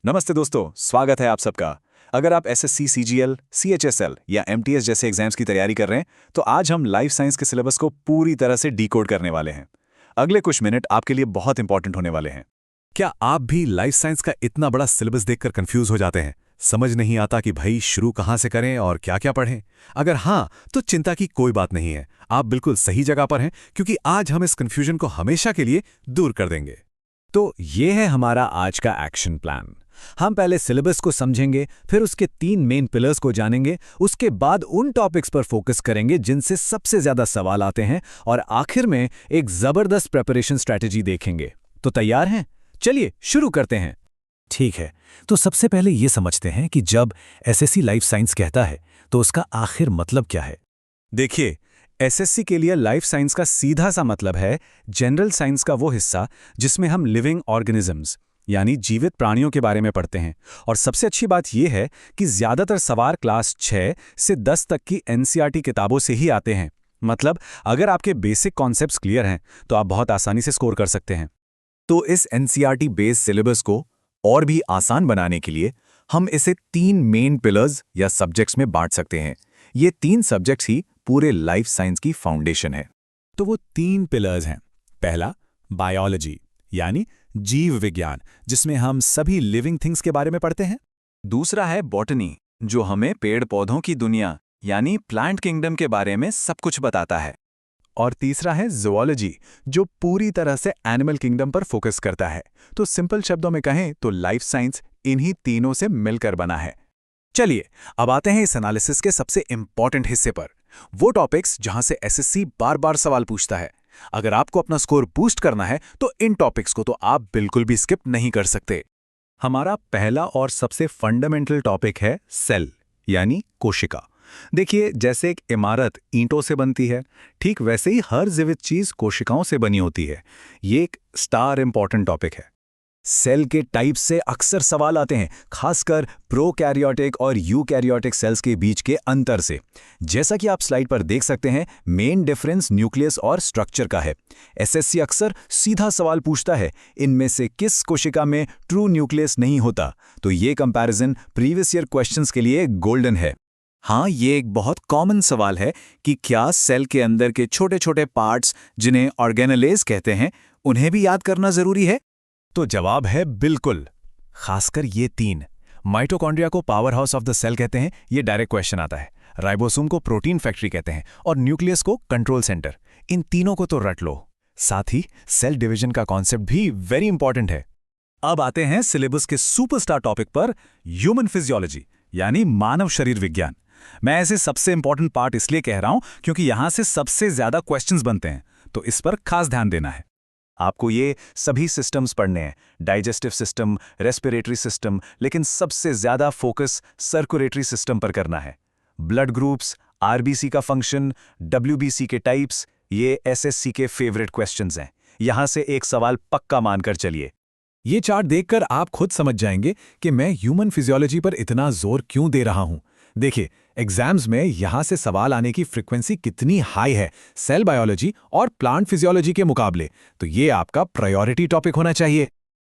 नमस्ते दोस्तों, स्वागत है आप सबका। अगर आप एसएससी, सीजीएल, सीएचएसएल या एमटीएस जैसे एग्जाम्स की तैयारी कर रहे हैं, तो आज हम लाइफ साइंस के सिलेबस को पूरी तरह से डिकोड करने वाले हैं। अगले कुछ मिनट आपके लिए बहुत इंपॉर्टेंट होने वाले हैं। क्या आप भी लाइफ साइंस का इतना बड़ा सिलेबस देखकर कंफ्यूज हो जाते हैं? समझ नहीं आता कि भाई शुरू कहां से करें और क्या क्या पढ़ें? अगर हां, तो चिंता की कोई बात नहीं है। आप बिल्कुल सही जगह पर हैं, क्योंकि आज हम इस कंफ्यूजन को हमेशा के लिए दूर कर देंगे। तो ये है हमारा आज का एक्शन प्लान। हम पहले सिलेबस को समझेंगे, फिर उसके 3 मेन पिलर्स को जानेंगे, उसके बाद उन टॉपिक्स पर फोकस करेंगे जिनसे सबसे ज्यादा सवाल आते हैं, और आखिर में एक जबरदस्त प्रिपरेशन स्ट्रैटेजी देखेंगे। तो तैयार हैं? चलिए शुरू करते हैं। ठीक है, तो सबसे पहले ये समझते हैं कि जब एसएससी लाइफ साइंस कहता है तो उसका आखिर मतलब क्या है। देखिए, एसएससी के लिए लाइफ साइंस का सीधा सा मतलब है जनरल साइंस का वो हिस्सा जिसमें हम लिविंग ऑर्गेनिजम्स यानी जीवित प्राणियों के बारे में पढ़ते हैं। और सबसे अच्छी बात यह है कि ज्यादातर सवाल क्लास 6 से 10 तक की एनसीईआरटी किताबों से ही आते हैं। मतलब अगर आपके बेसिक कॉन्सेप्ट्स क्लियर हैं तो आप बहुत आसानी से स्कोर कर सकते हैं। तो इस एनसीईआरटी बेस्ड सिलेबस को और भी आसान बनाने के लिए हम इसे 3 मेन पिलर्स या सब्जेक्ट्स में बांट सकते हैं। ये 3 सब्जेक्ट्स ही पूरे लाइफ साइंस की फाउंडेशन है। तो वो 3 पिलर्स हैं। पहला, बायोलॉजी यानी जीव विज्ञान, जिसमें हम सभी लिविंग थिंग्स के बारे में पढ़ते हैं। दूसरा है बॉटनी, जो हमें पेड़ पौधों की दुनिया यानी प्लांट किंगडम के बारे में सब कुछ बताता है। और तीसरा है ज़ूलॉजी, जो पूरी तरह से एनिमल किंगडम पर फोकस करता है। तो सिंपल शब्दों में कहें तो लाइफ साइंस इन्हीं तीनों से मिलकर बना है। चलिए अब आते हैं इस एनालिसिस के सबसे इंपॉर्टेंट हिस्से पर, वो टॉपिक्स जहां से एसएससी बार बार सवाल पूछता है। अगर आपको अपना स्कोर बूस्ट करना है तो इन टॉपिक्स को तो आप बिल्कुल भी स्किप नहीं कर सकते। हमारा पहला और सबसे फंडामेंटल टॉपिक है सेल यानी कोशिका। देखिए, जैसे एक इमारत ईंटों से बनती है, ठीक वैसे ही हर जीवित चीज कोशिकाओं से बनी होती है। ये एक स्टार इंपॉर्टेंट टॉपिक है। सेल के टाइप से अक्सर सवाल आते हैं, खासकर प्रोकैरियोटिक और यूकैरियोटिक सेल्स के बीच के अंतर से। जैसा कि आप स्लाइड पर देख सकते हैं, मेन डिफरेंस न्यूक्लियस और स्ट्रक्चर का है। एसएससी अक्सर सीधा सवाल पूछता है, इनमें से किस कोशिका में ट्रू न्यूक्लियस नहीं होता? तो ये कंपैरिजन प्रीवियस ईयर क्वेश्चंस के लिए गोल्डन है। हाँ, ये एक बहुत कॉमन सवाल है कि क्या सेल के अंदर के छोटे छोटे पार्ट्स, जिन्हें ऑर्गेनेलेज कहते हैं, उन्हें भी याद करना जरूरी है? तो जवाब है बिल्कुल। खासकर ये 3। माइटोकॉन्ड्रिया को power house of the cell कहते हैं, ये डायरेक्ट क्वेश्चन आता है। राइबोसोम को प्रोटीन फैक्ट्री कहते हैं और न्यूक्लियस को कंट्रोल सेंटर। इन तीनों को तो रट लो। साथ ही सेल डिवीजन का कॉन्सेप्ट भी वेरी इंपॉर्टेंट है। अब आते हैं सिलेबस के सुपरस्टार टॉपिक पर, ह्यूमन फिजियोलॉजी यानी मानव शरीर विज्ञान। मैं ऐसे सबसे इंपॉर्टेंट पार्ट इसलिए कह रहा हूं क्योंकि यहां से सबसे ज्यादा क्वेश्चंस बनते हैं, तो इस पर खास ध्यान देना है। आपको ये सभी सिस्टम्स पढ़ने हैं, डाइजेस्टिव सिस्टम, रेस्पिरेटरी सिस्टम, लेकिन सबसे ज्यादा फोकस सर्कुलेटरी सिस्टम पर करना है। ब्लड ग्रुप्स, आरबीसी का फंक्शन, डब्ल्यूबीसी के टाइप्स, ये एसएससी के फेवरेट क्वेश्चंस हैं। यहां से एक सवाल पक्का मानकर चलिए। ये चार्ट देखकर आप खुद समझ जाएंगे कि मैं ह्यूमन फिजियोलॉजी पर इतना जोर क्यों दे रहा हूं। देखिए, एग्जाम्स में यहां से सवाल आने की फ्रीक्वेंसी कितनी हाई है सेल बायोलॉजी और प्लांट फिजियोलॉजी के मुकाबले। तो ये आपका प्रायोरिटी टॉपिक होना चाहिए।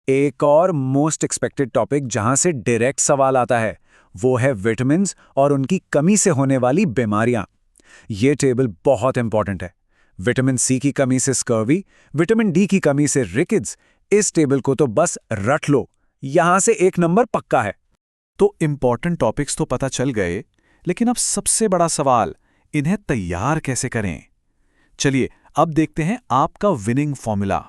एक और मोस्ट एक्सपेक्टेड टॉपिक जहां से डायरेक्ट सवाल आता है, वो है विटामिन्स और उनकी कमी से होने वाली बीमारियां। ये टेबल बहुत इंपॉर्टेंट है। विटामिन सी की कमी से स्कर्वी, विटामिन डी की कमी से रिकेट्स। इस टेबल को तो बस रट लो, यहां से 1 नंबर पक्का है। तो इंपॉर्टेंट टॉपिक्स तो पता चल गए, लेकिन अब सबसे बड़ा सवाल, इन्हें तैयार कैसे करें? चलिए अब देखते हैं आपका विनिंग फॉर्मूला।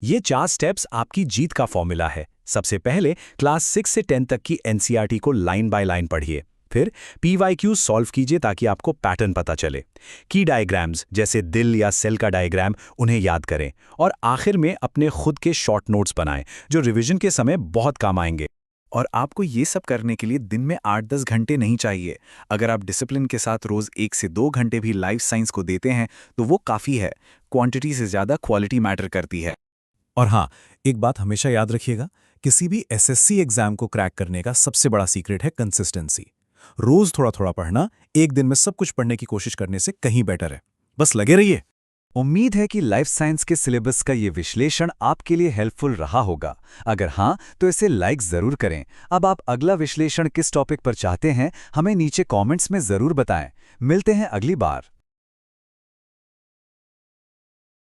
ये 4 स्टेप्स आपकी जीत का फॉर्मूला है। सबसे पहले क्लास 6 से 10 तक की एनसीईआरटी को लाइन बाय लाइन पढ़िए। फिर पीवाईक्यू सॉल्व कीजिए ताकि आपको पैटर्न पता चले। की डायग्राम्स जैसे दिल या सेल का डायग्राम, उन्हें याद करें। और आखिर में अपने खुद के शॉर्ट नोट्स बनाएं, जो रिवीजन के समय बहुत काम आएंगे। और आपको ये सब करने के लिए दिन में 8-10 घंटे नहीं चाहिए। अगर आप डिसिप्लिन के साथ रोज 1 से 2 घंटे भी लाइफ साइंस को देते हैं तो वो काफ़ी है। क्वांटिटी से ज़्यादा क्वालिटी मैटर करती है। और हाँ, एक बात हमेशा याद रखिएगा, किसी भी एसएससी एग्जाम को क्रैक करने का सबसे बड़ा सीक्रेट है कंसिस्टेंसी। रोज थोड़ा थोड़ा पढ़ना, एक दिन में सब कुछ पढ़ने की कोशिश करने से कहीं बेटर है। बस लगे रहिए। उम्मीद है कि लाइफ साइंस के सिलेबस का ये विश्लेषण आपके लिए हेल्पफुल रहा होगा। अगर हाँ, तो इसे लाइक ज़रूर करें। अब आप अगला विश्लेषण किस टॉपिक पर चाहते हैं, हमें नीचे कमेंट्स में ज़रूर बताएं। मिलते हैं अगली बार।